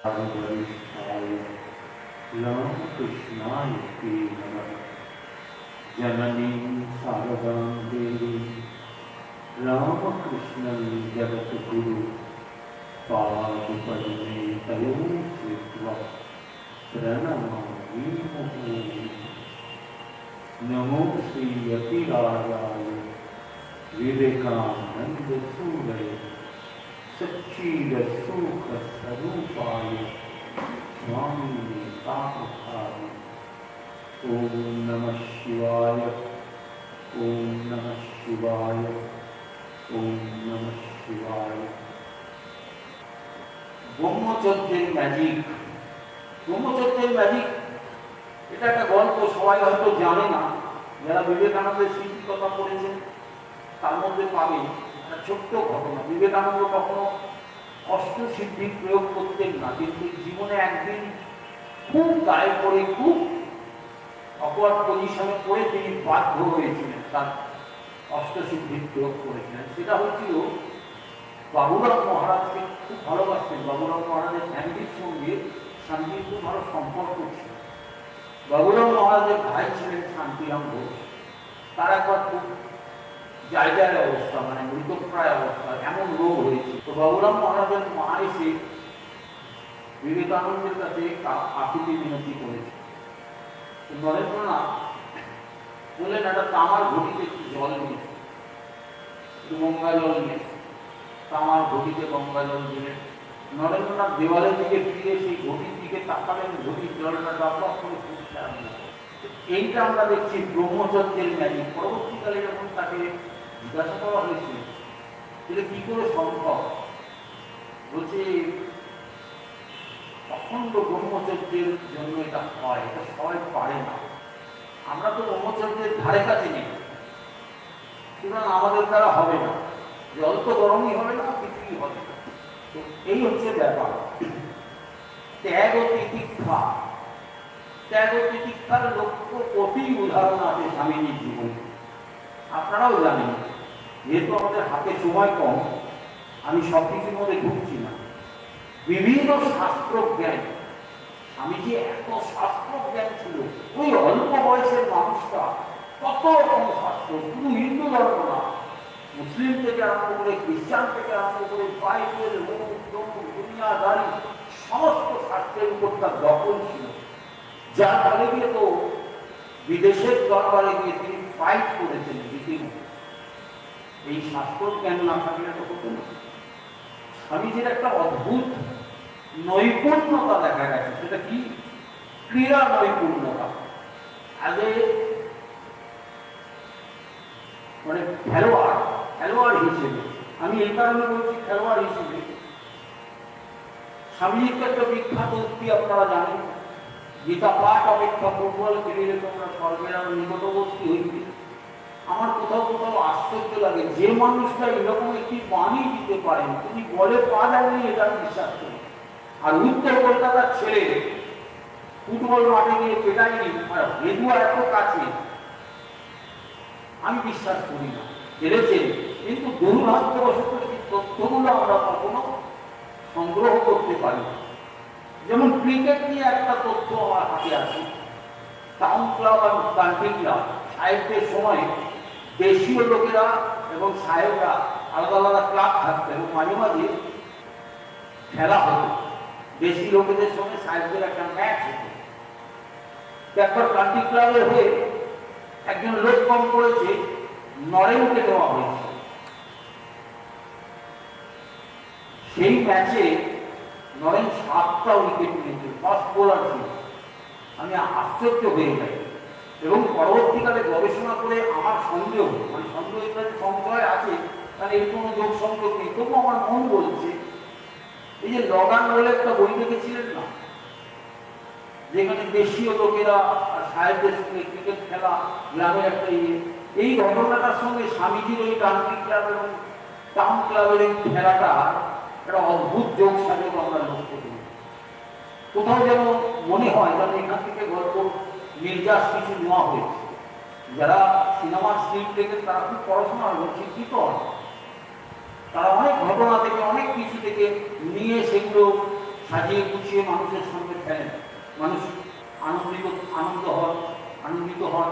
वरिष्ठाय रामकृष्णाय ते नमः। जननीं शारदां देवीं रामकृष्णं जगद्गुरु पादपद्मे तयो श्रित्वा प्रणमामि मुहुर्मुहुः। नमो श्रीयतिराजाय विवेकानन्दसूरये सच्चिदसुखस्वरूपाय स्वामिने तापहाय। ओम नमः शिवाय, ओम नमः शिवाय, ओम नमः शिवाय। ব্রহ্মচর্যের ম্যাজিক। ব্রহ্মচর্যের ম্যাজিক এটা একটা গল্প, সবাই হয়তো জানে না। যারা বিবেকানন্দের স্মৃতির কথা পড়েছেন তার মধ্যে পাবেন একটা ছোট্ট ঘটনা। বিবেকানন্দ কখনো অষ্টসিদ্ধি প্রয়োগ করতেন না, কিন্তু জীবনে একদিন খুব গায়ে পড়ে, খুব অকওয়ার্ড পজিশনে পড়ে তিনি বাধ্য হয়েছিলেন, তার অষ্টসিদ্ধি প্রয়োগ করেছিলেন। সেটা হচ্ছিল বাবুরাম মহারাজকে খুব ভালোবাসতেন। বাবুরাম মহারাজের ফ্যামিলির সঙ্গে শান্তির খুব ভালো সম্পর্ক ছিল। বাবুরাম মহারাজের ভাই ছিলেন শান্তিরাম ঘোষ। তার একবার খুব জায়গার অবস্থা, মানে মৃতপ্রায় অবস্থা, এমন রোগ হয়েছে। তো বাবুরাম মহারাজের মা এসে বিবেকানন্দের কাছে আকুতি মিনতি করেছে। নরেন্দ্রনাথ বললেন একটা তামার ঘটিতে একটু জল নিয়ে, একটু গঙ্গা জল নিয়ে। তামার ঘটিতে গঙ্গা জল দিলেন। নরেন্দ্রনাথ দেওয়ালের দিকে ফিরে সেই ঘটির দিকে তাকালেন, ঘটির জলটা ডপ করে ফুটতে আরম্ভ। এইটা আমরা দেখছি ব্রহ্মচর্যের ম্যাজিক। পরবর্তীকালে যখন তাকে জিজ্ঞাসা করা হয়েছিল এটা কি করে সম্ভব, বলছে অখণ্ড ব্রহ্মচর্যের জন্য এটা হয়, এটা সবাই পারে না। আমরা তো ব্রহ্মচর্যের ধারে কাছে নেই, সুতরাং আমাদের দ্বারা হবে না। জল তো গরমই হবে না, কিছুই হবে না। তো এই হচ্ছে ব্যাপার। ত্যাগ ও তিতিক্ষা। ত্যাগ ও তিতিক্ষার লক্ষ্য কোটি উদাহরণ আছে স্বামীজির জীবনে, আপনারাও জানেন। যেহেতু আমাদের হাতে সময় কম, আমি সব কিছুর মধ্যে ঢুকছি না। বিভিন্ন শাস্ত্র জ্ঞান, স্বামীজি এত শাস্ত্র জ্ঞান ছিল। ওই অল্প বয়সের মানুষটা কত রকম শাস্ত্র, শুধু হিন্দু ধর্ম না, মুসলিম থেকে আরম্ভ করে, খ্রিস্টান থেকে আরম্ভ করে, বাইবেল, দুনিয়াদারি সমস্ত শাস্ত্রের উপর তার দখল ছিল। যার ফলে গিয়ে তো বিদেশের দরবারে গিয়ে তিনি ফাইট করেছেন রীতিমতো। এই শাস্ত্র জ্ঞান না থাকলে তো হতো না। স্বামীজির একটা অদ্ভুত নৈপুণ্যতা দেখা গেছে। সেটা কি? ক্রীড়া নৈপুণ্যতা। আগে মানে খেলোয়াড় হিসেবে, আমি এই কারণে বলছি খেলোয়াড় হিসেবে, স্বামীজির একটা বিখ্যাত উক্তি আপনারা জানেন, গীতা পাঠ অপেক্ষা ফুটবল খেলিলে তোমরা স্বর্গের আরো নিকটবর্তী হইবে। আমার কোথাও কোথাও আশ্চর্য লাগে, যে মানুষটা এরকম একটি বাণী দিতে পারেন, তিনি বলে পা দেননি, এটা আমি বিশ্বাস করি। আর উত্তর কলকাতার ছেলে ফুটবল মাঠে গিয়ে পেটায়নি, আর ভেদুয়া এত কাছে, আমি বিশ্বাস করি না। পেরেছেন, কিন্তু দুর্ভাগ্যবশত সেই তথ্যগুলো আমরা কখনো সংগ্রহ করতে পারি। যেমন ক্রিকেট নিয়ে একটা তথ্য আমার হাতে আছে। টাউন ক্লাব আর কান্ট্রি ক্লাব সাহেবদের সময় দেশীয় লোকেরা এবং সাহেবরা আলাদা আলাদা ক্লাব থাকতো এবং মাঝে মাঝে খেলা হতো। দেশি লোকেদের সঙ্গে সাহেবদের একটা ম্যাচ হতো। একবার কান্ট্রি ক্লাবের হয়ে একজন লোক কম করেছে, নরেনকে দেওয়া হয়েছে। সেই ম্যাচে নরেন 7টা উইকেট নিয়েছে, ফাস্ট বোলার ছিল। আমি আশ্চর্য হয়ে যাই এবং পরবর্তীকালে গবেষণা করে আমার সন্দেহ, মানে সংশয় আছে, তাহলে এর কোনো যোগ সংযোগ নেই, তবু আমার মন বলছে এই যে লগান বলে একটা বই দেখেছিলেন না, যেখানে দেশীয় লোকেরা আর সাহেবদের সঙ্গে ক্রিকেট খেলা, গ্রামের একটা এই ঘটনাটার সঙ্গে স্বামীজির ওই কান্ট্রি ক্লাব এবং টাউন ক্লাবের এই খেলাটা একটা অদ্ভুত যোগ সাজক আমরা লক্ষ্য করি। কোথাও যেন মনে হয় যেন এখান থেকে গল্প নির্যাস কিছু নেওয়া হয়েছে। যারা সিনেমার স্ক্রিপ্ট দেখেন তারা খুব পড়াশোনা শিক্ষিত হন, তারা অনেক ঘটনা থেকে, অনেক কিছু থেকে নিয়ে সেগুলো সাজিয়ে গুছিয়ে মানুষের সঙ্গে ফেলেন, মানুষ আনন্দিত হন।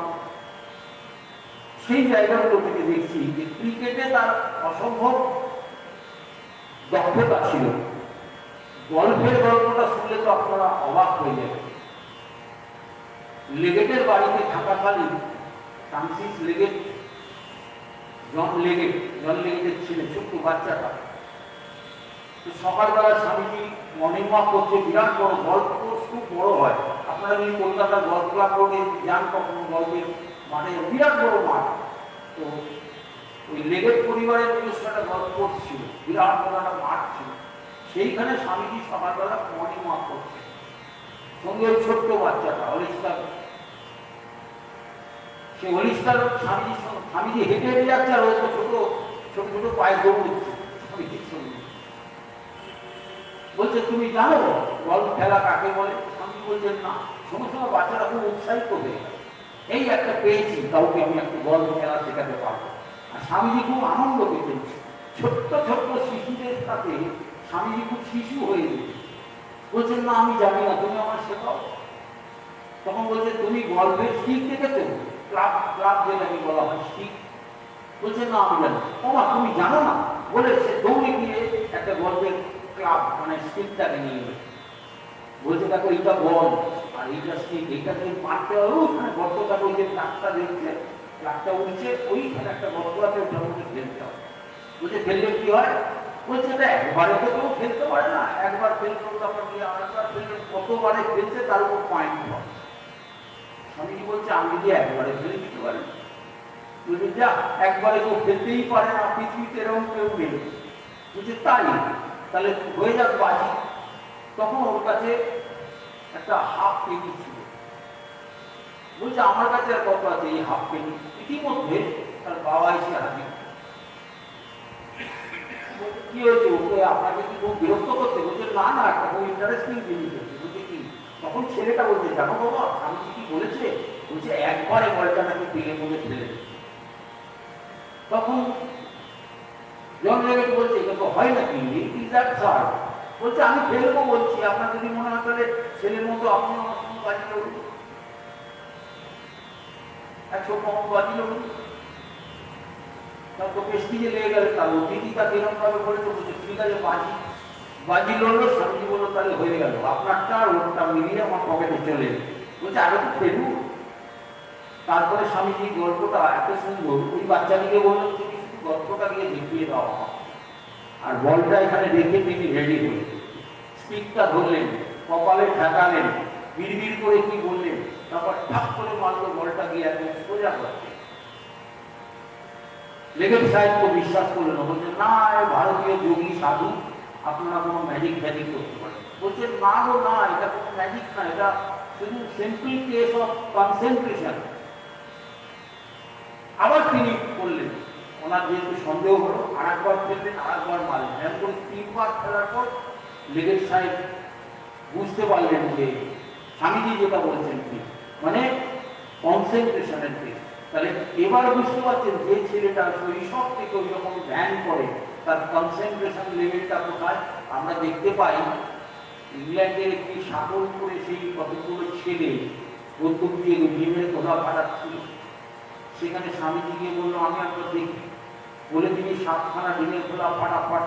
সেই জায়গাগুলো থেকে দেখছি যে ক্রিকেটে তার অসম্ভব দক্ষতা ছিল। গল্পের গল্পটা শুনলে তো আপনারা অবাক হয়ে যাবেন। লেগেটের বাড়িতে থাকাকালীন ফ্রান্সিস লেগেট, জন লেগেটের ছেলে, ছোট্ট বাচ্চাটা, সকালবেলা স্বামীজি মর্নিং ওয়াক করছে, বিরাট বড় গল্প কোর্স, খুব বড় হয়। আপনারা যদি কলকাতার গল্প ক্লাব রোডে যান কখনো গল্পের মাঠে, বিরাট বড় মাঠ। তো ওই লেগেট পরিবারের নিজস্ব একটা গল্প কোর্স ছিল, বিরাট বড় একটা মাঠ ছিল। সেইখানে স্বামীজি সকালবেলা মর্নিং ওয়াক করছে, সঙ্গে ওই ছোট্ট বাচ্চাটা অলিস্টার। সে অলিস্টার স্বামীজি হেঁটে হেঁটে যাচ্ছে, আর ওই ছোট ছোট ছোট পায়ে দৌড়চ্ছে স্বামীজির সঙ্গে। বলছে তুমি জানো গল্প খেলা কাকে বলে? স্বামীজি বলছেন না। সঙ্গে সঙ্গে বাচ্চারা খুব উৎসাহিত হয়ে গেল, এই একটা পেয়েছি, কাউকে আমি একটা গল্প খেলা শেখাতে পারবো। আর স্বামীজি খুব আনন্দ পেতেন। ছোট্ট ছোট্ট শিশুদের সাথে স্বামীজি খুব শিশু হয়ে যেত। বলছেন না আমি জানি না, তুমি আমার শেখাও। তখন বলছে তুমি গল্পের স্টিক দেখেছো? ক্লাব যেটাকে বলা হয় স্টিক। বলছে না আমি জানি। ওমা তুমি জানো না? বলে সে দৌড়ে গিয়ে একটা গল্পের ক্লাব মানে স্টিকটাকে নিয়ে গেল। বলছে দেখো এইটা বল আর এইটা স্টিক, এইটা তুমি মারতে হবে। ওখানে গর্তটাকে ওই যে ট্রাকটা দেখছে, ট্রাকটা উঠছে, ওইখানে একটা গর্ত আছে, ওটার মধ্যে ফেলতে হবে। বলছে ফেললে কি হয়? বলছে এটা একবারে তো কেউ ফেলতে পারে না, একবার ফেলতে তারপর গিয়ে আরেকবার ফেললে কতবারে ফেলছে তার উপর পয়েন্ট হয়। স্বামীজি বলছে আমি যদি একবারে ফেলে দিতে পারি। বলছে যা, একবারে কেউ ফেলতেই পারে না পৃথিবীতে, এরকম কেউ নেই। বলছে তাই, তাহলে হয়ে যাক বাজি। তখন ওর কাছে একটা হাফ পেনি ছিল। বলছে আমার কাছে আর কত আছে এই হাফ পেনি? ইতিমধ্যে তার বাবা এসে হাজির। কি হয়েছে, ওকে আপনাকে কি খুব বিরক্ত করছে? বলছে না না, একটা খুব ইন্টারেস্টিং জিনিস হচ্ছে। বলছে কি? তখন ছেলেটা বলছে জানো বাবা আমি কি বলেছে? বলছে একবারে বলটা নাকি পেলে মধ্যে ফেলে। তখন জন লেগেট বলছে এটা তো হয় নাকি, স্যার? বলছে আমি ফেলবো বলছি, আপনার যদি মনে হয় তাহলে ছেলের মতো আপনি আমার সঙ্গে বাজি লড়ুন, 100 পাউন্ড বাজি লড়ুন। তো পেস্টিজে লেগে গেল। তার অতিথি তাকে এরকম ভাবে বলেছে, বলছে ঠিক আছে বাজি লড়লো। স্বামীজি বললো তাহলে হয়ে গেল, আপনারটা আর ওরটা মিলিয়ে আমার পকেটে চলে এলো। বলছে আগে তো ফেলু। তারপরে স্বামীজি গল্পটা এত সুন্দর, ওই বাচ্চাটিকে বললো তুমি শুধু গল্পটা গিয়ে দেখিয়ে দাও আমার, আর বলটা এখানে রেখে তিনি রেডি হলেন। স্টিকটা ধরলেন, কপালে ঠেকালেন, বিড়বিড় করে কি বললেন, তারপর ঠাপ করে মারলো বলটা গিয়ে একদম সোজা করছে। লেগেট সাহেব তো বিশ্বাস করলেন না, বলছেন না ভারতীয় যোগী সাধু, আপনারা কোনো ম্যাজিক করতে পারেন। বলছেন না গো না, এটা কোনো ম্যাজিক না, এটা শুধু সিম্পল কেস অফ কনসেন্ট্রেশন। আবার তিনি করলেন, ওনার যেহেতু সন্দেহ হলো, আরেকবার ফেললেন, আরেকবার মারলেন। এমন করে 3 বার খেলার পর লেগেট সাহেব বুঝতে পারলেন যে স্বামীজি যেটা বলছেন ঠিক, মানে কনসেন্ট্রেশনের ঠিক। তাহলে এবার বুঝতে পারছেন যে ছেলেটা শৈশব থেকে ওই রকম ধ্যান করে তার কনসেন্ট্রেশন লেভেলটা কোথায়। আমরা দেখতে পাই ইংল্যান্ডের একটি সাগর করে সেই কতগুলো ছেলে বন্দুক দিয়ে ভীমের কোথা ফাটাচ্ছিল। সেখানে স্বামীজি গিয়ে বললো আমি একবার দেখি, বলে তিনি 7খানা ডিমের খোলা ফাটাফাট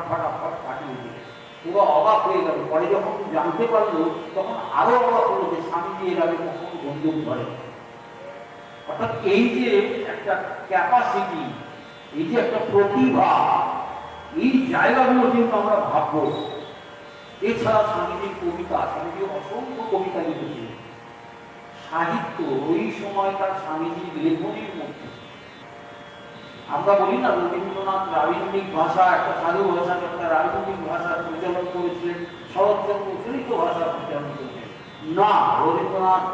ফাটিয়ে দিলেন। পুরো অবাক হয়ে গেল। পরে যখন জানতে পারলো তখন আরো অবাক হলো যে স্বামীজি এর আগে কখনো বন্দুক ধরে। অর্থাৎ এই যে একটা ক্যাপাসিটি, এই যে একটা প্রতিভা, এই জায়গাগুলো কিন্তু আমরা ভাববো। এছাড়া স্বামীজির কবিতা, স্বামীজি অসংখ্য কবিতা লিখেছিলেন। সাহিত্য ওই সময়কার স্বামীজির লেখনির মধ্যে আমরা বলি না রবীন্দ্রনাথ রাবীন্দ্রিক ভাষা, একটা সাধু ভাষা, একটা রাজনৈতিক ভাষার প্রচলন করেছিলেন, শরৎচন্দ্র চলিত ভাষার প্রচলন করেছিলেন। না, রবীন্দ্রনাথ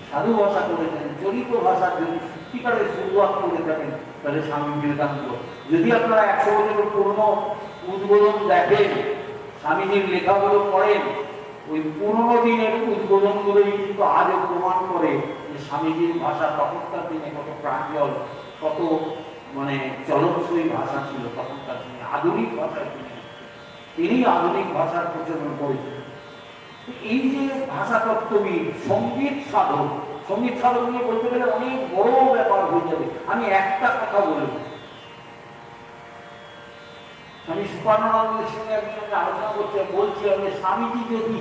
সাধু ভাষা করেছেন, চলিত ভাষার যদি সত্যিকারের শুরুয়াত করে থাকেন তাহলে স্বামী বিবেকানন্দ। যদি আপনারা 100 বছরের পুরনো উদ্বোধন দেখেন, স্বামীজির লেখাগুলো পড়েন, ওই পুরনো দিনের উদ্বোধনগুলোই কিন্তু আজও প্রমাণ করে যে স্বামীজির ভাষা তখনকার দিনে কত প্রাঞ্জল, কত মানে চলনসই ভাষা ছিল তখনকার দিনে। আধুনিক ভাষায় তিনি আধুনিক ভাষার প্রচলন করেছিলেন। এই যে ভাষাতত্ত্ববিদ, সঙ্গীত সাধক, সঙ্গীত সাধক নিয়ে বলতে গেলে অনেক বড় ব্যাপার হয়ে যাবে। আমি একটা কথা বলব, আমি সুপারনন্দের সঙ্গে একদিন আলোচনা বলছি আমি স্বামীজি যদি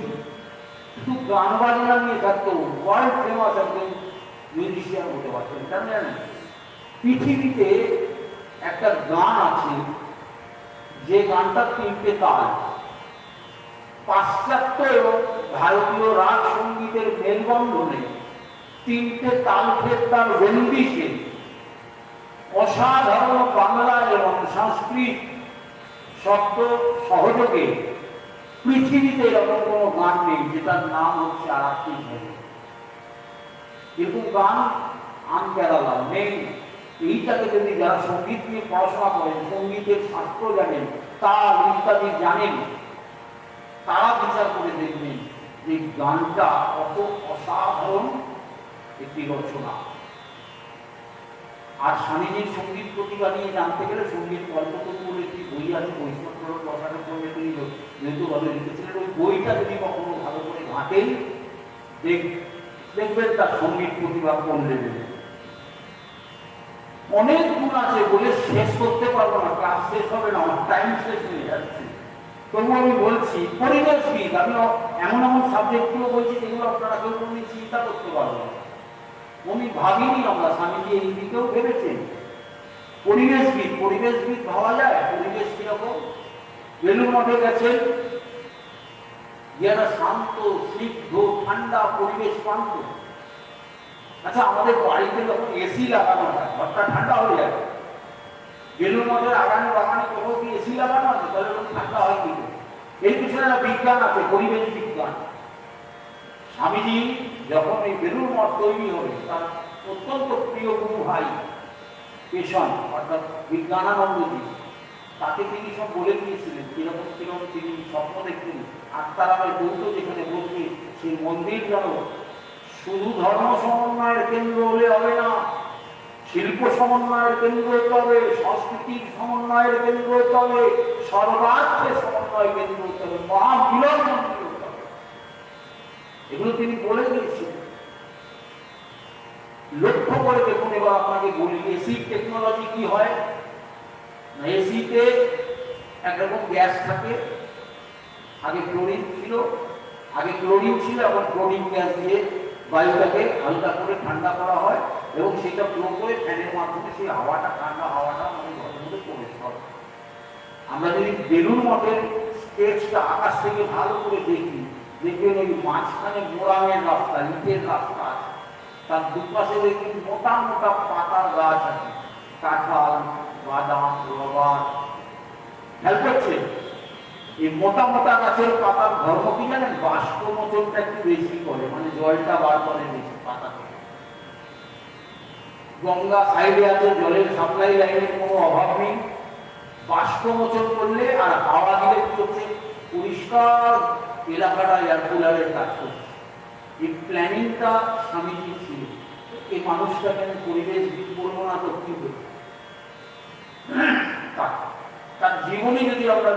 শুধু গান বাজনা নিয়ে থাকতো ওয়ার্ল্ড ফেমাস একজন মিউজিশিয়ান হতে পারতেন। কেন জানেন? পৃথিবীতে একটা গান আছে যে গানটা 3টে তাল। পাশ্চাত্য এবং ভারতীয় রাগ সঙ্গীতের মেলবন্ধনে 3টে তাল ফের তার বন্দিশে অসাধারণ বাংলা এবং সংস্কৃত শব্দ সহযোগে পৃথিবীতে এরকম কোনো গান নেই যেটার নাম হচ্ছে আরাত্রি ঝরি। এরকম গান আনকেরালা নেই। এইটাকে যদি যারা সঙ্গীত নিয়ে পড়াশোনা করেন, সঙ্গীতের শাস্ত্র জানেন, তার ইত্যাদি জানেন, তারা বিচার করে দেখবেন যে গানটা কত অসাধারণ একটি রচনা। আর স্বামীজির সঙ্গীত প্রতিভা নিয়ে জানতে গেলে সঙ্গীত গল্পতরু বলে একটি বই আছে, বৈষ্ণব প্রসারের জন্য তিনি যেহেতুভাবে লিখেছিলেন, ওই বইটা যদি কখনো ভালো করে ঘাঁটেন দেখবেন তার সঙ্গীত প্রতিভা কোন লেভেলে। অনেক গুণ আছে বলে শেষ করতে পারবো না, ক্লাস শেষ হবে না, আমার টাইম শেষ হয়ে যাচ্ছে। তবু আমি বলছি পরিবেশবিদ, আমি এমন এমন সাবজেক্টগুলো বলছি যেগুলো আপনারা কেউ কোনদিন চিন্তা করতে পারবেন না। উনি ভাবিনি আমরা, স্বামীজি এই দিকেও ভেবেছেন। পরিবেশবিদ, পরিবেশবিদ ভাবা যায়? পরিবেশ কিরকম? বেলুড় মঠে গেছেন, যারা শান্ত, স্নিগ্ধ, ঠান্ডা পরিবেশ প্রান্ত। আচ্ছা, আমাদের বাড়িতে যখন এসি লাগানো হয় ঘরটা ঠান্ডা হয়ে যায়। বেলুড় মঠের আগানে বাগানে কোথাও কি এসি লাগানো আছে? তাহলে ঠান্ডা হয় কি? এর পিছনে একটা বিজ্ঞান আছে, পরিবেশ বিজ্ঞান। স্বামীজি যখন এই বেলুড় মঠ তৈরি হবে, তার অত্যন্ত প্রিয় গুরু ভাই পেশন অর্থাৎ বিজ্ঞানানন্দজি, তাকে তিনি সব বলে দিয়েছিলেন কিরকম কিরকম তিনি স্বপ্ন দেখতেন। আত্মারামের দৌত যেখানে বলছে সেই মন্দির যেন শুধু ধর্ম সমন্বয়ের কেন্দ্র হলে হবে না, শিল্প সমন্বয়ের কেন্দ্র হতে হবে, সংস্কৃতির সমন্বয়ের কেন্দ্র হতে হবে, সর্বার্থে সমন্বয় কেন্দ্র হতে হবে, মহামিলন মন্দির হতে হবে। এগুলো তিনি বলে দিয়েছিলেন। লক্ষ্য করে দেখুন, এবার আপনাকে বলি এসির টেকনোলজি কি হয়। এসিতে একরকম গ্যাস থাকে, আগে ক্লোরিন ছিল, এখন ক্লোরিন গ্যাস দিয়ে বায়ুটাকে হালকা করে ঠান্ডা করা হয় এবং সেটা ফ্লো করে ফ্যানের মাধ্যমে সেই হাওয়াটা, ঠান্ডা হাওয়াটা আমাদের ঘরের মধ্যে প্রবেশ করে। আমরা যদি বেলুড় মঠের স্কেচটা আকাশ থেকে ভালো করে দেখি, দেখবেন ওই মাঝখানে মোরামের রাস্তা, ইটের রাস্তা আছে, তার দুপাশে দেখবেন মোটা মোটা পাতার গাছ আছে, কাঁঠাল, বাদাম, রবার। খেয়াল করছেন? এই মোটা মোটা গাছের পাতার ধর্ম কি জানেন? বাষ্পমোচনটা একটু বেশি করে, মানে জলটা বার করে বেশি পাতা থেকে। গঙ্গা সাইডে আছে, জলের সাপ্লাই লাইনের কোনো অভাব নেই, বাষ্পমোচন করলে আর হাওয়া দিলে কি হচ্ছে? পরিষ্কার এলাকাটা এয়ার কুলারের কাজ করছে। এই প্ল্যানিংটা স্বামীজি ছিল। এই মানুষটাকে আমি পরিবেশবিদ বলবো না তো কি বলবো? তার জীবনে যদি আমরা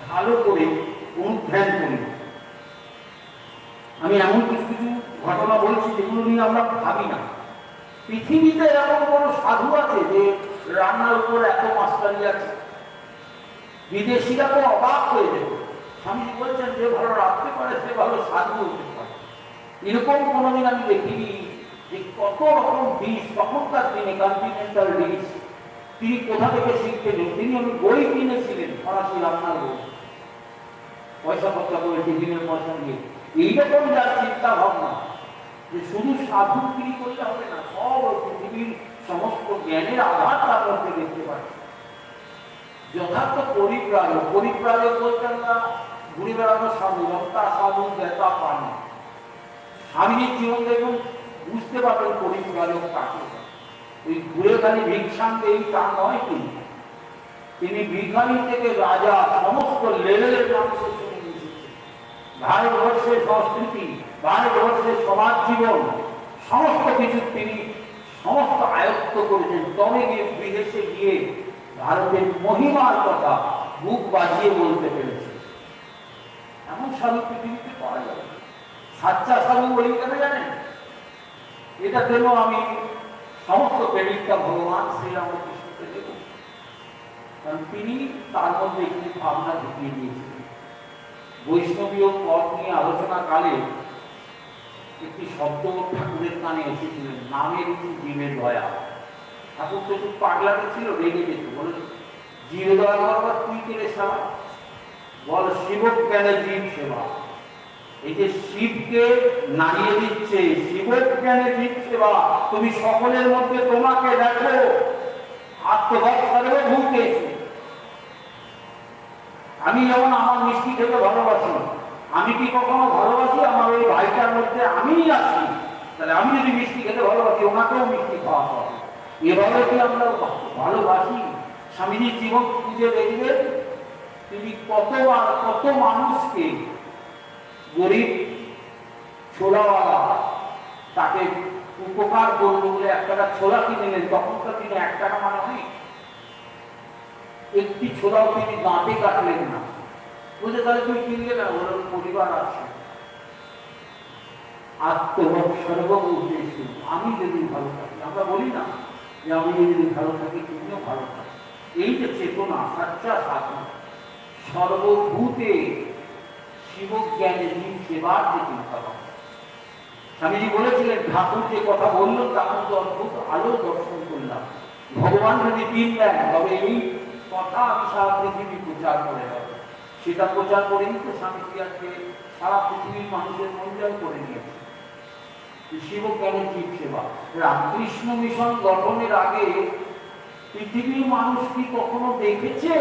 ভালো করে অনুধ্যান করি, আমি এমন কিছু কিছু ঘটনা বলছি যেগুলো নিয়ে আমরা ভাবি না। পৃথিবীতে এরকম কোনো সাধু আছে যে রান্নার উপর এত মাস্টারি আছে? বিদেশিরা তো অবাক হয়ে যাবে। স্বামীজি বলছেন যে ভালো রাখতে পারে সে ভালো সাধু হতে পারে। এরকম কোনোদিন আমি দেখিনি যে কত রকম ডিশ তখনকার দিনে, কন্টিনেন্টাল ডিশ তিনি কোথা থেকে শিখতেন। তিনি আমি বই কিনেছিলেন, ফরাসি রান্নার বই, পয়সা খরচা করে টিফিনের পয়সা দিয়ে। এইরকম যার চিন্তা ভাবনা যে শুধু সাধুগিরি করলে হবে না, সব পৃথিবীর সমস্ত জ্ঞানের আধার তার মধ্যে দেখতে পাচ্ছি। যথার্থ পরিব্রাজক, পরিব্রাজক বলতে আমরা ঘুরে বেড়ানো সাধু, রক্তা সাধু, দেতা পানি। স্বামীজির জীবন দেখুন, বুঝতে পারবেন পরিব্রাজক কাকে। ওই ঘুরে খালি ভিক্ষাঙ্কে এই তা নয়। তিনি ভিখারি থেকে রাজা, সমস্ত লেভেলের মানুষের সঙ্গে মিশেছেন। ভারতবর্ষের সংস্কৃতি, ভারতবর্ষের সমাজ জীবন, সমস্ত কিছু তিনি সমস্ত আয়ত্ত করেছেন। তবে গিয়ে বিদেশে গিয়ে ভারতের মহিমার কথা বুক বাজিয়ে বলতে পেরেছে। এমন সাধু পৃথিবীতে পাওয়া যাবে। সাচ্চা সাধু বলি কেন জানেন? এটার জন্য আমি সমস্ত ক্রেডিটটা ভগবান শ্রীরামকৃষ্ণকে দেব, কারণ তিনি তার মধ্যে একটি ভাবনা ঢুকিয়ে দিয়েছিলেন। বৈষ্ণবীয় পথ নিয়ে আলোচনা কালে একটি শব্দ ঠাকুরের কানে এসেছিলেন, নামের জীবের দয়া। ঠাকুর তো একটু পাগলাতে ছিল, রেগে যেত, বলে জীব দয়া করবার তুই কেড়ে সেবা, বল শিব জ্ঞানে জীব সেবা। এই যে শিবকে নাড়িয়ে দিচ্ছে, শিব জ্ঞানে জীব সেবা, তুমি সকলের মধ্যে তোমাকে দেখো, আত্মভাব সর্বভূতে। আমি যেমন আমার মিষ্টি খেতে ভালোবাসি, আমি কি কখনো ভালোবাসি আমার ওই ভাইটার মধ্যে আমিই আছি? তাহলে আমি যদি মিষ্টি খেতে ভালোবাসি, ওনাকেও মিষ্টি খাওয়াতে হবে। এভাবে কি আমরা ভালোবাসি? স্বামীজির জীবন খুঁজে দেখবেন, তিনি কতবার কত মানুষকে, গরিব ছোলাওয়ালা তাকে উপকার করলো বলে একটা ছোলা কিনে নেন, তখনকার দিনে 1 টাকা মানে অনেক। একটি ছোলাও তিনি দাঁতে কাটলেন না, বুঝে তাহলে তুই কিনলে না, ওর পরিবার আছে। আত্মভাব সর্বভূতে, আমি যদি ভালো থাকি, আমরা বলি না যে আমি যদি ভালো থাকি তুমিও ভালো থাকি। এই যে চেতনা, সাচ্চা সাধনা, সর্বভূতে শিব জ্ঞানে জীব সেবার যে চিন্তা ভাবনা। স্বামীজি বলেছিলেন, ঠাকুর যে কথা বললেন তখন তো অদ্ভুত আলো দর্শন করলাম। ভগবান যদি দিন দেন তবে এই কথা আমি সারা পৃথিবী প্রচার করে দেব। সেটা প্রচার করেই তো স্বামীজি আজকে সারা পৃথিবীর মানুষের মন জয় করে নিয়েছে। শিব জ্ঞানে জীব সেবা। রামকৃষ্ণ মিশন গঠনের আগে পৃথিবীর মানুষ কি কখনো দেখেছে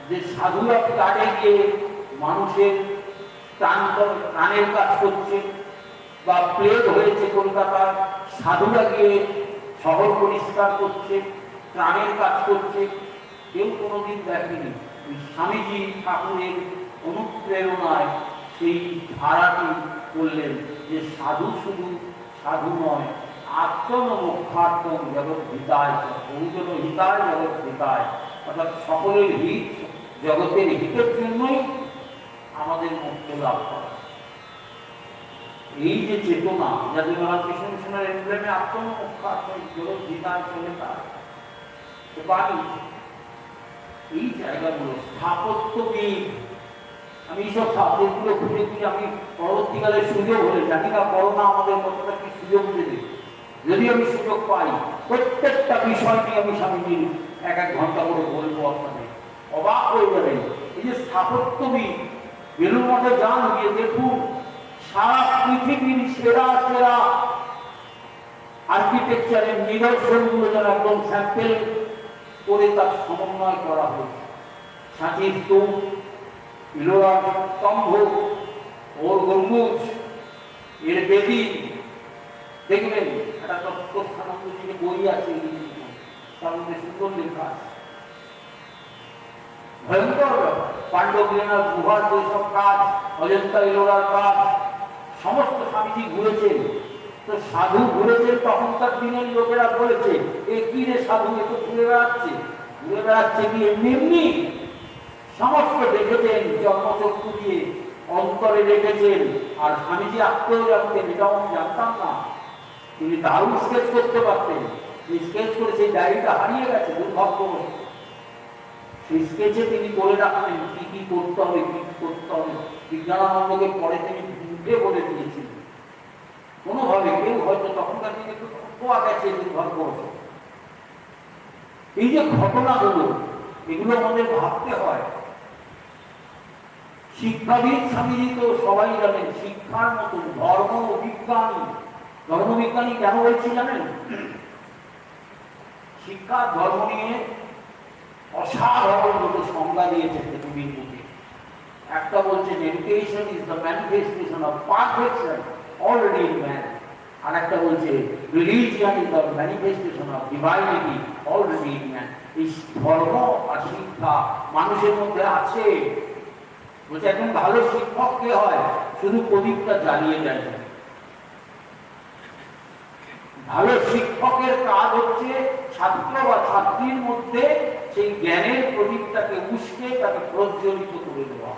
যে সাধুরা কাজে গিয়ে মানুষের প্রাণের কাজ করছে? বা প্লেগ হয়েছে কলকাতার, সাধুরা গিয়ে শহর পরিষ্কার করছে, প্রাণের কাজ করছে? কেউ কোনোদিন দেখেনি। স্বামীজি ঠাকুরের অনুপ্রেরণায় সেই ধারাটি করলেন যে সাধু শুধু সাধু নয়, আত্মন মোক্ষার্থম জগৎ হিতায়, বহুজন হিতায় জগৎ হিতায়, অর্থাৎ সকলের হিত, জগতের হিতের জন্যই আমাদের মুক্ত লাভ করা। এই যে চেতনা, যাদের রামকৃষ্ণ মিশনের এমব্লেমে আত্মন মোক্ষার্থম জগৎ হিতায় চলে তার বাণী, এই জায়গাগুলো স্থাপত্যবিদ। আমি এইসব সাবজেক্টগুলো খুঁজে খুঁজে আমি পরবর্তীকালে সুযোগ হলে, জানি না করোনা আমাদের কতটা কি সুযোগ দেবে, যদি আমি সুযোগ পাই প্রত্যেকটা বিষয় নিয়ে আমি স্বামীজির 1-1 ঘন্টা করে বলবো, আপনাদের অবাক হয়ে যাবেন। এই যে স্থাপত্যবিদ, বেলুড় মঠে যান, গিয়ে দেখুন সারা পৃথিবীর সেরা সেরা আর্কিটেকচারের নিদর্শনগুলো যেন একদম স্যাম্পেল করে তার সমন্বয় করা হয়েছে। সাঁচির স্তূপ, ইলোরার স্তম্ভ, ওর গম্বুজ, এর বেদি, দেখবেন একটা তত্ত্বস্থানান্তরিত বই আছে, তার মধ্যে সুন্দর লেখা আছে। ভয়ঙ্কর পাণ্ডবলীলার গুহার যেসব কাজ, অজন্তা ইলোরার কাজ, সমস্ত স্বামীজি ঘুরেছেন। তো সাধু ঘুরেছেন, তখনকার দিনের লোকেরা বলেছে এ কি রে সাধু, এ তো ঘুরে বেড়াচ্ছে। ঘুরে বেড়াচ্ছে কি এমনি এমনি? সমস্ত দেখেছেন, জন্মচক্ষু দিয়ে অন্তরে রেখেছেন। আর স্বামীজি আঁকতেও জানতেন, এটাও আমি জানতাম না। তিনি দারুণ স্কেচ করতে পারতেন। সেই স্কেচ করে সেই ডায়েরিটা হারিয়ে গেছে দুর্ভাগ্যবশত। সেই স্কেচে তিনি করে রাখতেন কি কি করতে হবে, কি কি করতে হবে। বিজ্ঞানানন্দকে পরে তিনি মুখে বলে দিয়েছিলেন। কোনোভাবে কেউ হয়তো তখনকার দিনে একটু খোয়া গেছে দুর্ভাগ্যবশত। এই যে ঘটনাগুলো, এগুলো আমাদের ভাবতে হয়। শিক্ষাবিদ স্বামীজি তো সবাই জানেন, শিক্ষার মতন ধর্মবিজ্ঞানী। ধর্মবিজ্ঞানী কেন বলছি জানেন? শিক্ষা ধর্ম নিয়ে অসাধারণ দুটো সংজ্ঞা দিয়েছে পৃথিবীর বুকে। একটা বলছেন education is the manifestation of perfection already in man, আর একটা বলছে religion is the manifestation of divinity already in man. এই ধর্ম আর শিক্ষা মানুষের মধ্যে আছে। বলছে একজন ভালো শিক্ষক কে হয়? শুধু প্রদীপটা জ্বালিয়ে দেয়। ভালো শিক্ষকের কাজ হচ্ছে ছাত্র বা ছাত্রীর মধ্যে সেই জ্ঞানের প্রদীপটাকে উস্কে তাকে প্রজ্বলিত করে দেওয়া।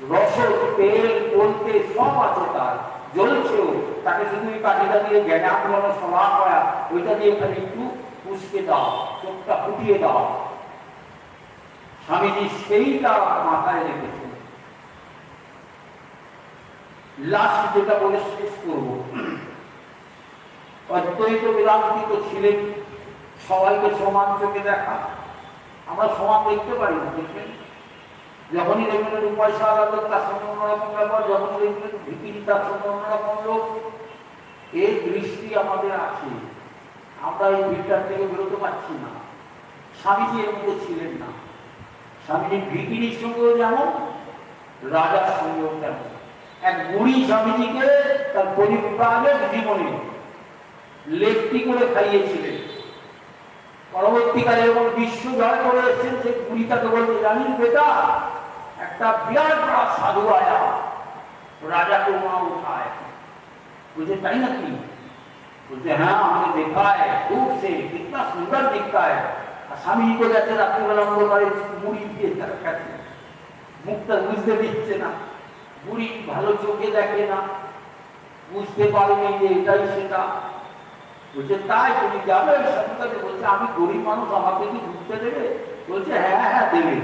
রসদ, তেল, বলতে সব আছে তার, জ্বলছেও। তাকে শুধু এই কাঠিটা দিয়ে জ্ঞান আন্দোলন সভা করা, ওইটা দিয়ে খালি একটু পুষকে দাও, চোখটা ফুটিয়ে দাও। স্বামীজি সেইটা মাথায় রেখেছেন। লাস্ট যেটা বলে শেষ করব, অদ্বৈত বেদান্তি তো ছিলেন সবাইকে সমান চোখে দেখা। আমরা সমান দেখতে পারি না, দেখবেন যখনই দেখবেন পয়সা আলাদা তার সঙ্গে অন্যরকম ব্যাপার, যখনই দেখবেন ভিকিরি তার সঙ্গে অন্যরকম লোক। এই দৃষ্টি আমাদের আছে, আমরা এই ভিড়টার থেকে বেরোতে পারছি না। স্বামীজি এর মধ্যে ছিলেন না। স্বামীজি ভিকিরির সঙ্গেও যেমন, রাজার সঙ্গেও তেমন। এক বুড়ি স্বামীজিকে তার পরিপ্রাণের জীবনে লেপটি করে খাইয়েছিলেন। পরবর্তীকালে যখন বিশ্ব জয় করে এসেছেন, সেই বুড়িটাকে বলতে, জানিস বেটা, একটা বিরাট বড় সাধু আয়া, রাজাকে वहां उठाए। मुझे ताई ना की बोलते हाँ हमने देखा है दूर से, कितना सुंदर दिखता है। स्वामी जी को जाते রাত্রিবেলা অন্ধকারে মুড়ি দিয়ে তার কাছে মুখটা বুঝতে দিচ্ছে না। বুড়ি ভালো চোখে দেখে না, বুঝতে পারেনি যে এটাই সেটা। বলছে তাই তুমি যাবে? স্বামীকে বলছে আমি গরিব মানুষ, আমাকে কি ঢুকতে দেবে? বলছে হ্যাঁ হ্যাঁ দেবে,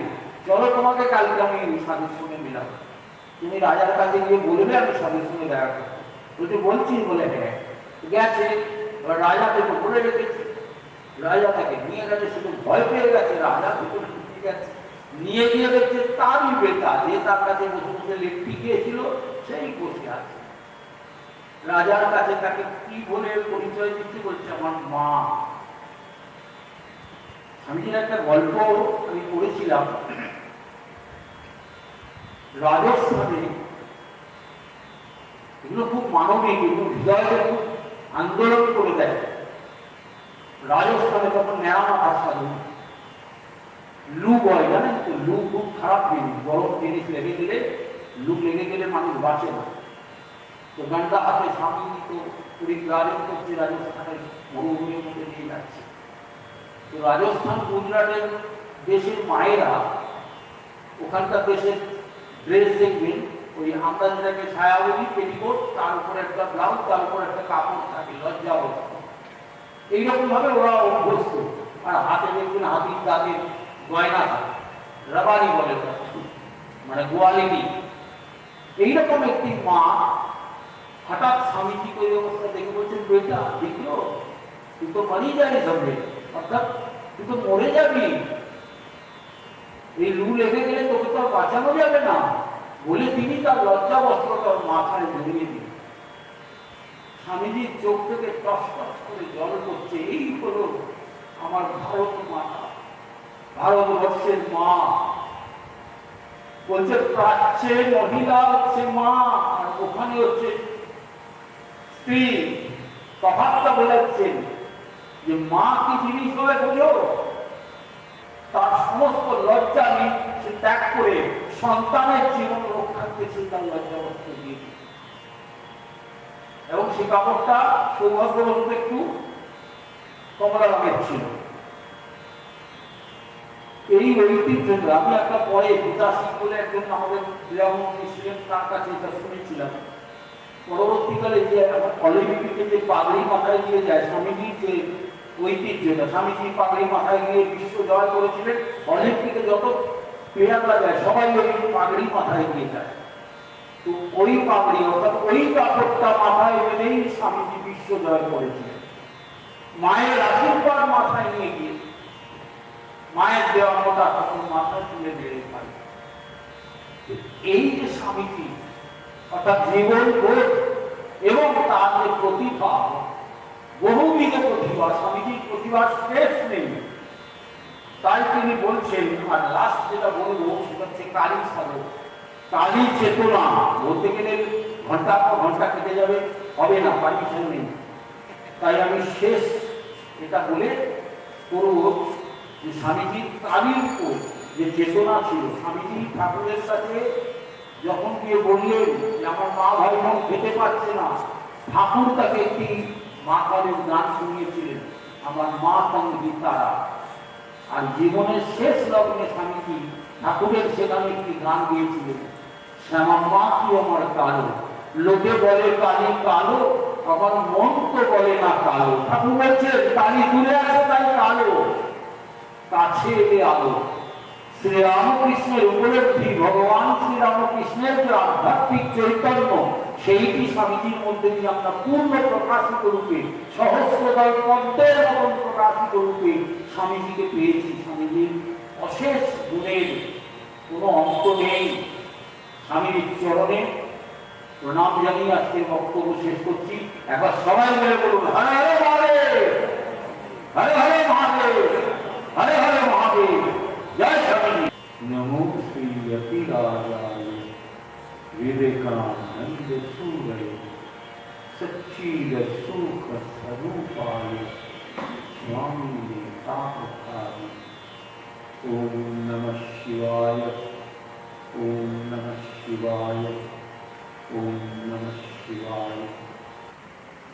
চলো তোমাকে কালকে আমি সাধুর সঙ্গে মিলাবো, তুমি রাজার কাছে গিয়ে বলবে আমি সাধুর সঙ্গে দেখা করবো। বলছে বলছি, বলে হ্যাঁ। গেছে, রাজাকে তো বলে রেখেছে, রাজা তাকে নিয়ে গেছে, শুধু ভয় পেয়ে গেছে, রাজা ভিতরে ঢুকে গেছে। নিয়ে গিয়ে দেখছে তারই বেটা, যে তার কাছে বসে বসে লেপটি গিয়েছিল, সেই বসে আছে। রাজার কাছে তাকে কি বলে পরিচয় দিচ্ছে? বলছে আমার মা। স্বামীজির একটা গল্প আমি পড়েছিলাম, রাজস্থানে, এগুলো খুব মানবিক, এগুলো হৃদয়কে খুব আন্দোলন করে দেয়। রাজস্থানে তখন নেওয়া সাধু লু বয়, জানেন তো, লু খুব খারাপ জিনিস, গরম জিনিস লেগে গেলে, লু লেগে গেলে মানুষ বাঁচে না। তো গন্ডা হাতে স্বামী তো পরিগ্রাম করছে, রাজস্থানের মরুভূমির মধ্যে নিয়ে যাচ্ছে। তো রাজস্থান গুজরাটের দেশের মায়েরা, ওখানকার দেশের ড্রেস দেখবেন, ওই আমরা যেটাকে ছায়া বলি, পেটিকোট, তার উপরে একটা ব্লাউজ, তার উপরে একটা কাপড় থাকে, লজ্জা বস্ত্র। এইরকম ভাবে ওরা অভ্যস্ত। আর হাতে দেখবেন হাতির দাঁতের গয়না থাকে, রাবারি বলে, মানে গোয়ালিনি। এইরকম একটি মা হঠাৎ স্বামীজি ওই অবস্থা দেখে বলছেন, বেটা দেখলো তুই তো মারিয়ে যাবি সঙ্গে, অর্থাৎ তুই তো মরে যাবি, এই লু লেগে গেলে তোকে তো আর বাঁচানো যাবে না। বলে তিনি তার লজ্জা বস্ত্রটা মাথায় জড়িয়ে দিন। স্বামীজির চোখ থেকে টস টস করে জল পড়ছে। এই হলো আমার ভারত মাতা, ভারতবর্ষের মা। বলছে প্রাচ্যে মহিলা হচ্ছে মা, আর ওখানে হচ্ছে স্ত্রী। তফাৎটা বোঝাচ্ছেন যে মা কি জিনিস হবে বোঝো। তার সমস্ত লজ্জা সে ত্যাগ করে সন্তানের জীবন রক্ষার্থে সে তার লজ্জা বস্ত্র দিয়ে, এবং সে কাপড়টা সৌভাগ্যবশত একটু কমলা রঙের ছিল। এই ঐতিহ্য আমি একটা পরে বিকাশী বলে একজন আমাদের ক্রীড়ামন্ত্রী ছিলেন, তার কাছে এটা শুনেছিলাম। পরবর্তীকালে যে অলিম্পিকে যে পাগড়ি মাথায় দিয়ে যায়, স্বামীজির যে ঐতিহ্যটা, স্বামীজি পাগড়ি মাথায় গিয়ে বিশ্ব জয় করেছিলেন। অলিম্পিকে যত প্লেয়াররা যায় সবাই ওই পাগড়ি মাথায় দিয়ে যায়। তো ওই পাগড়ি অর্থাৎ ওই কাপড়টা মাথায় এনেই স্বামীজি বিশ্ব জয় করেছিলেন। মায়ের আশীর্বাদ মাথায় নিয়ে গিয়ে মায়ের দেওয়া মতো তখন মাথায় তুলে বেড়ে পারে। এই যে স্বামীজি অর্থাৎ জীবন বোধ এবং তার যে প্রতিভা, বহুবিধ প্রতিভা, স্বামীজির প্রতিভার শেষ নেই। তাই তিনি বলছেন, আর লাস্ট যেটা বলবো সেটা হচ্ছে কালী সাধক, কালী চেতনা। বলতে গেলে ঘন্টা পর ঘন্টা কেটে যাবে, হবে না, পারমিশন নেই। তাই আমি শেষ এটা বলে করব যে স্বামীজির কালীর উপর যে চেতনা ছিল, স্বামীজি ঠাকুরের কাছে যখন গিয়ে বললেন যে আমার মা ভাই বোন খেতে পারছে না, ঠাকুর তাকে একটি মা কালীর গান শুনিয়েছিলেন, আমার মা তঙ্গি তারা। আর জীবনের শেষ লগ্নে স্বামীজি ঠাকুরের সেখানে একটি গান গিয়েছিলেন, শ্যামা মা কি আমার কালো, লোকে বলে কালি কালো, আমার মন তো বলে না কালো। ঠাকুর বলছেন কালি দূরে আছে তাই কালো, কাছে এলে আলো। শ্রীরামকৃষ্ণের উপলব্ধি, ভগবান শ্রীরামকৃষ্ণের যে আধ্যাত্মিক চৈতন্য, সেইটি স্বামীজির মধ্যে দিয়ে আমরা পূর্ণ প্রকাশিত রূপে, সহস্রদল পদ্মের মতন প্রকাশিত রূপে স্বামীজিকে পেয়েছি। স্বামীজির অশেষ গুণের কোনো অন্ত নেই। স্বামীজির চরণে প্রণাম জানিয়ে আজকের বক্তব্য শেষ করছি। একবার সবাই মিলে বলুন হরে হরে মহাদেব, হরে হরে মহাদেব, হরে হরে মহাদেব, জয় স্বামীজি। নমো শ্রী অতিরাজায় विवेकानंद सूरय सच्चिद सुख स्वरूपाय स्वामी तापकाय। ओम नमः शिवाय, ओम नमः शिवाय, ओम